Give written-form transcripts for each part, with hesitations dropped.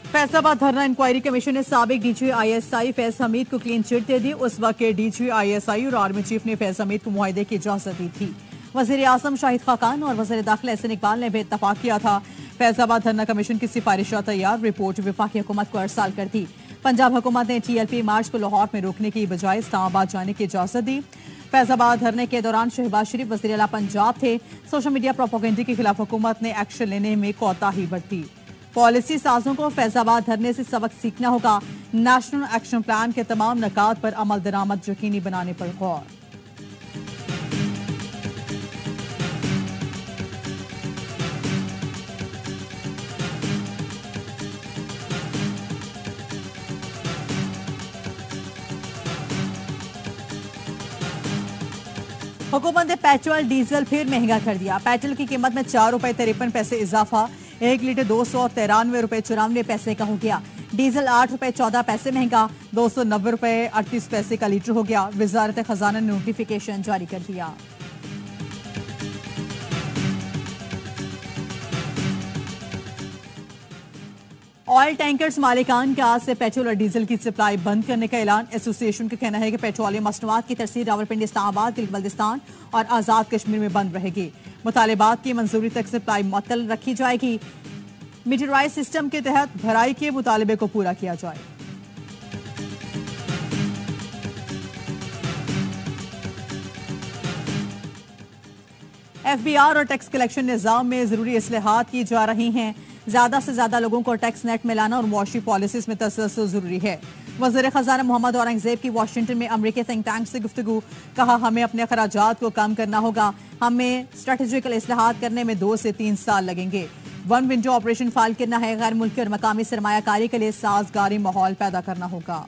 फैसलाबाद धरना inquiry commission ने साबिक डीजी आईएसआई फैज हमीद को क्लीन चिट दे दी। उस वक्त के डीजी आईएसआई और आर्मी चीफ ने फैज हमीद को मुआहदे की इजाजत दी थी। वजीर आजम शाहिद खाकान और वजीर दाखिला एहसन इकबाल ने भी इत्तफाक किया था। फैसलाबाद धरना कमीशन की सिफारिशें तैयार, रिपोर्ट वफाकी हुकूमत को अरसाल कर दी। पंजाब हुकूमत ने टीएलपी मार्च को लाहौर में रोकने की बजाय इस्लामाबाद जाने की इजाजत दी। फैसलाबाद धरने के दौरान शहबाज शरीफ वज़ीर आला पंजाब थे। सोशल मीडिया प्रोपेगेंडा के खिलाफ हुकूमत ने एक्शन लेने में कोताही बरती। पॉलिसी साजों को फैसलाबाद धरने से सबक सीखना होगा। नेशनल एक्शन प्लान के तमाम नकात पर अमल दरामद यकीनी बनाने पर गौर। हुकूमत ने पेट्रोल डीजल फिर महंगा कर दिया। पेट्रोल की कीमत में 4 रुपए 53 पैसे इजाफा, 1 लीटर 293 रुपए 94 पैसे का हो गया। डीजल 8 रुपए 14 पैसे महंगा, 290 रुपए 38 पैसे का लीटर हो गया। वजारत खजाना ने नोटिफिकेशन जारी कर दिया। ऑयल टैंकर्स मालिकान के आज से पेट्रोल और डीजल की सप्लाई बंद करने का ऐलान। एसोसिएशन का कहना है कि पेट्रोलियम मसनूआत की तरसील रावलपिंडी, इस्लामाबाद, गिलगित बल्तिस्तान और आजाद कश्मीर में बंद रहेगी। मुतालिबात की मंजूरी तक सप्लाई मुअत्तल रखी जाएगी। मीटराइज सिस्टम के तहत भराई के मुतालबे को पूरा किया जाए। एफबीआर और टैक्स कलेक्शन निजाम में जरूरी इस्लाहात की जा रही हैं। ज्यादा से ज्यादा लोगों को टैक्स नेट में लाना और मुआशी पॉलिसीज में तसल्सल जरूरी है। वज़ीर खजाना मोहम्मद औरंगजेब की वाशिंगटन में अमरीकी थिंक टैंक से गुफ्तगू। कहा, हमें अपने अखराजात को कम करना होगा। हमें स्ट्रेटेजिकल इस्लाहात करने में 2 से 3 साल लगेंगे। वन विंडो ऑपरेशन फाइल करना है। गैर मुल्की और मकामी सरमायाकारी के लिए साजगारी माहौल पैदा करना होगा।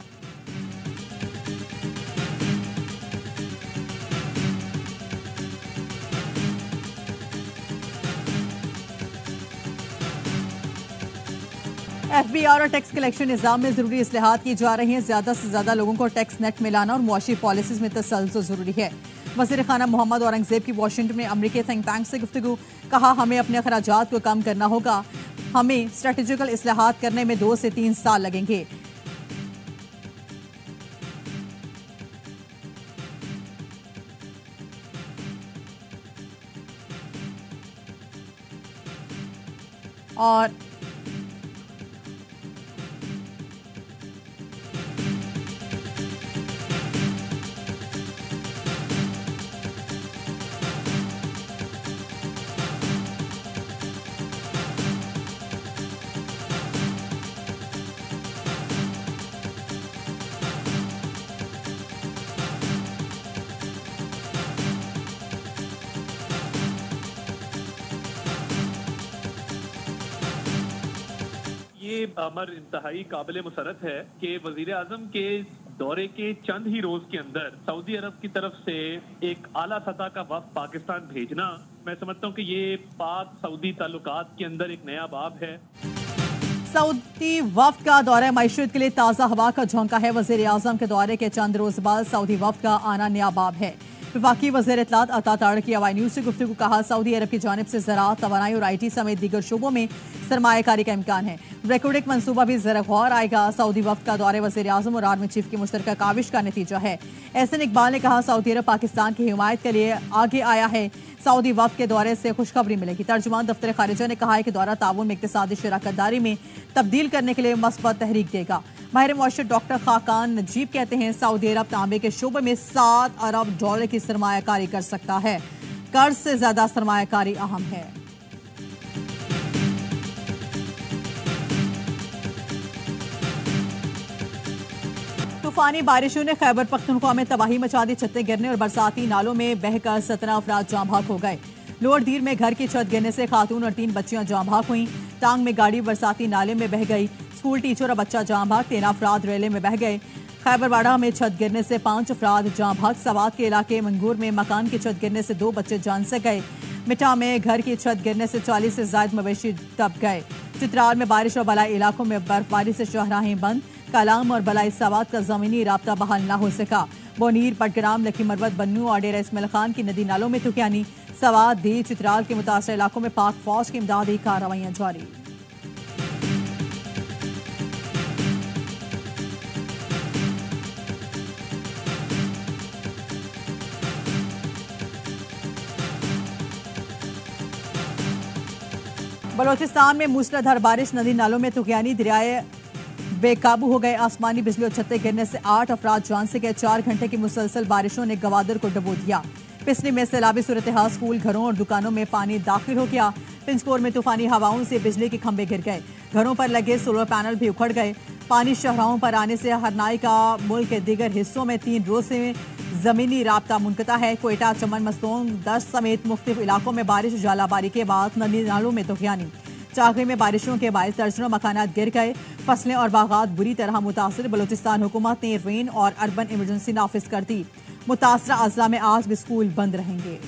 एफबीआर और टैक्स कलेक्शन निजाम में जरूरी इस्लाहात की जा रही हैं। ज्यादा से ज्यादा लोगों को टैक्स नेट में लाना और मुआशी पॉलिसीज में तसल्सल जरूरी है। वज़ीर खाना मोहम्मद औरंगजेब की वाशिंगटन में अमरीकी थिंक टैंक से गुफ्तगू। कहा, हमें अपने अखराजात को कम करना होगा। हमें स्ट्रेटेजिकल इस्लाहात करने में 2 से 3 साल लगेंगे। और ये अमर इंतहाई काबिल मुसरत है कि वजीर आजम के दौरे के चंद ही रोज के अंदर सऊदी अरब की तरफ से एक आला सतह का वफ्द पाकिस्तान भेजना, मैं समझता हूँ कि ये पाक सऊदी ताल्लुकात के अंदर एक नया बाब है। सऊदी वफ्द का दौरा मईशत के लिए ताज़ा हवा का झोंका है। वज़ीर आज़म के दौरे के चंद रोज बाद सऊदी वफ्द का आना नया बाब है। वफाकी वज़ीर इत्तलात अता तारड़ की हवाई न्यूज से गुफ्तगू। कहा, सऊदी अरब की जानिब से ज़राअत, तवानाई और IT समेत दीगर शोबों में सरमायाकारी का इम्कान है। रेकॉर्डिक मनसूबा भी ज़रा गौर आएगा। सऊदी वफ्द का दौरे वज़ीर आज़म और आर्मी चीफ की मुश्तरका काविश का नतीजा है। एहसन इकबाल ने कहा, सऊदी अरब पाकिस्तान की हिमायत के लिए आगे आया है। सऊदी वफ्द के दौरे से खुशखबरी मिलेगी। तर्जुमान दफ्तर खारिजा ने कहा है कि दौरा ताउन में इक्तिसादी शराकतदारी में तब्दील करने के लिए मस्बत तहरीक देगा। माहिर मुआशरत डॉक्टर खाकान नजीब कहते हैं, सऊदी अरब तांबे के शोबे में $7 अरब की सरमायाकारी कर सकता है। कर्ज से ज्यादा सरमायाकारी अहम है। तूफानी बारिशों ने खैबर पख्तूनख्वा में तबाही मचा दी। छतें गिरने और बरसाती नालों में बहकर 17 अफराद जाम भाग हो गए। लोअर दीर में घर की छत गिरने से खातून और 3 बच्चियां जाम भाग हुई। टांग में गाड़ी बरसाती नाले में बह गई। स्कूल टीचर और बच्चा जाम भाग, 13 अफराद रेले में बह गए। खैबरवाड़ा में छत गिरने से 5 अफराद जाम भाग। सवात के इलाके मंगूर में मकान की छत गिरने से 2 बच्चे जान से गए। मिठा में घर की छत गिरने से 40 से ज्यादा मवेशी दब गए। चित्राल में बारिश और बलाई इलाकों में बर्फबारी से शाहराहें बंद। कलाम और बलाई सवात का जमीनी राब्ता बहाल न हो सका। बोनीर, पटग्राम, लकी मरवत, बन्नू और डेरा इस्माइल खान की नदी नालों में तुकियानी। सवात, दी, चित्राल के मुतासर इलाकों में पाक फौज की इमदादी कार्रवाइयां जारी। बलोचिस्तान में मूसलाधार बारिश, नदी नालों में तुगयानी, दरियाए बेकाबू हो गए। आसमानी बिजली और छत्ते गिरने से 8 अफराद जान से गए। 4 घंटे की मुसलसल बारिशों ने गवादर को डुबो दिया। पिछली में सैलाबी सूरत हाल, स्कूल, घरों और दुकानों में पानी दाखिल हो गया। पिंजकोर में तूफानी हवाओं से बिजली के खंभे गिर गए। घरों पर लगे सोलर पैनल भी उखड़ गए। पानी शहराओं पर आने से हरनाई का मुल्क के दीगर हिस्सों में 3 रोज से जमीनी राब्ता मुनक़ता है। कोयटा, चमन, मस्तोंग, दश्त समेत मुख्तलिफ इलाकों में बारिश, जालाबारी के बाद नदी नालों में तुगयानी। चाकरी में बारिशों के बायस दर्जनों मकानात गिर गए। फसलें और बागात बुरी तरह मुतासर। बलोचिस्तान हुकूमत ने रेन और अर्बन इमरजेंसी नाफिज कर दी। मुतासरा अजला में आज भी स्कूल बंद रहेंगे।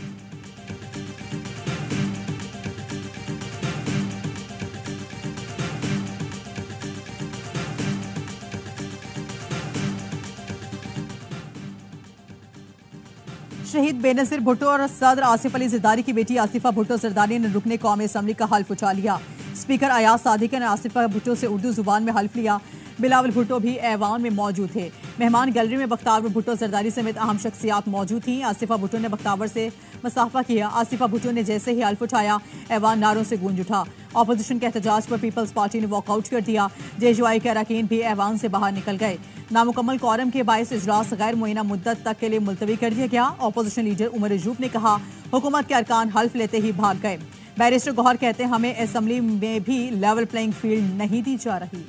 शहीद बेनजीर भुट्टो और सदर आसिफ अली जरदारी की बेटी आसिफा भुट्टो जरदारी ने रुकने कौमी असम्बली का हल्फ उठा लिया। स्पीकर अयाज सादिक ने आसिफा भुट्टो से उर्दू जुबान में हल्फ लिया। बिलावल भुट्टो भी ऐवान में मौजूद थे। मेहमान गैलरी में बख्तावर भुट्टो जरदारी समेत अहम शख्सियात मौजूद थी। आसिफा भुट्टो ने बख्तावर से मुसाफा किया। आसिफा भुट्टो ने जैसे ही हल्फ उठाया, ऐवान नारों से गूंज उठा। अपोजिशन के एहतजाज पर पीपल्स पार्टी ने वॉकआउट कर दिया। JUI के अरकान भी ऐवान से बाहर निकल गए। नामुकम्मल कौरम के बायस इजलास गैर मुय्यना मुद्दत तक के लिए मुलतवी कर दिया गया। अपोजिशन लीडर उमर अयूब ने कहा, हुकूमत के अरकान हल्फ लेते ही भाग गए। बैरिस्टर गौहर कहते हैं, हमें असम्बली में भी लेवल प्लेइंग फील्ड नहीं दी जा रही।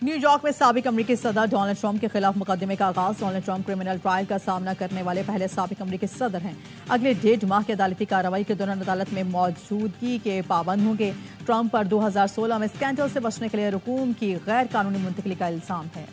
न्यूयॉर्क में साबिक अमरीकी सदर डोनाल्ड ट्रंप के खिलाफ मुकदमे का आगाज। डोनाल्ड ट्रंप क्रिमिनल ट्रायल का सामना करने वाले पहले साबिक अमरीकी सदर हैं। अगले 1.5 माह की अदालती कार्रवाई के दौरान अदालत में मौजूदगी के पाबंद होंगे। ट्रंप पर 2016 में स्कैंडल से बचने के लिए रकूम की गैर कानूनी मुंतकली का इल्जाम है।